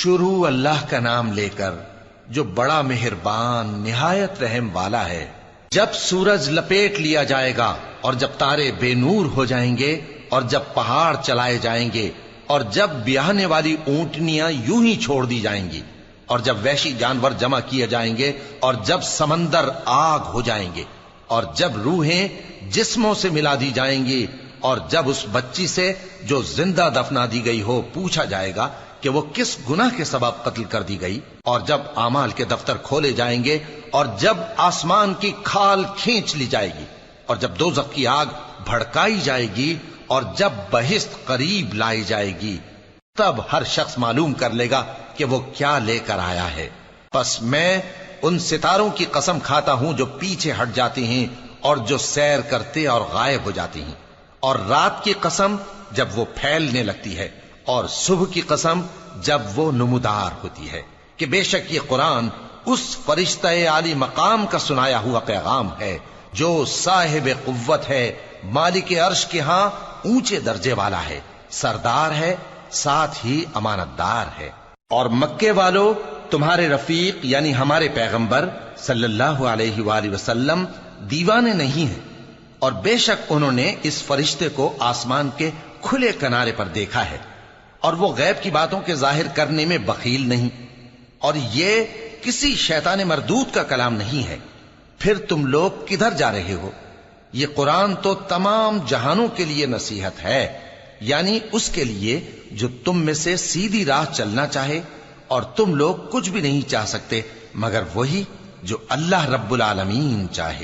شروع اللہ کا نام لے کر جو بڑا مہربان نہایت رحم والا ہے۔ جب سورج لپیٹ لیا جائے گا اور جب تارے بے نور ہو جائیں گے اور جب پہاڑ چلائے جائیں گے اور جب بیاہنے والی اونٹنیاں یوں ہی چھوڑ دی جائیں گی اور جب وحشی جانور جمع کیے جائیں گے اور جب سمندر آگ ہو جائیں گے اور جب روحیں جسموں سے ملا دی جائیں گی اور جب اس بچی سے جو زندہ دفنا دی گئی ہو پوچھا جائے گا کہ وہ کس گناہ کے سبب قتل کر دی گئی، اور جب اعمال کے دفتر کھولے جائیں گے اور جب آسمان کی کھال کھینچ لی جائے گی اور جب دوزخ کی آگ بھڑکائی جائے گی اور جب بہشت قریب لائی جائے گی، تب ہر شخص معلوم کر لے گا کہ وہ کیا لے کر آیا ہے۔ پس میں ان ستاروں کی قسم کھاتا ہوں جو پیچھے ہٹ جاتی ہیں اور جو سیر کرتے اور غائب ہو جاتی ہیں، اور رات کی قسم جب وہ پھیلنے لگتی ہے، اور صبح کی قسم جب وہ نمودار ہوتی ہے، کہ بے شک یہ قرآن اس فرشتہ عالی مقام کا سنایا ہوا پیغام ہے جو صاحب قوت ہے، مالک عرش کے ہاں اونچے درجے والا ہے، سردار ہے، ساتھ ہی امانت دار ہے۔ اور مکے والو تمہارے رفیق یعنی ہمارے پیغمبر صلی اللہ علیہ وآلہ وسلم دیوانے نہیں ہیں، اور بے شک انہوں نے اس فرشتے کو آسمان کے کھلے کنارے پر دیکھا ہے، اور وہ غیب کی باتوں کے ظاہر کرنے میں بخیل نہیں، اور یہ کسی شیطان مردود کا کلام نہیں ہے۔ پھر تم لوگ کدھر جا رہے ہو؟ یہ قرآن تو تمام جہانوں کے لیے نصیحت ہے، یعنی اس کے لیے جو تم میں سے سیدھی راہ چلنا چاہے، اور تم لوگ کچھ بھی نہیں چاہ سکتے مگر وہی جو اللہ رب العالمین چاہے۔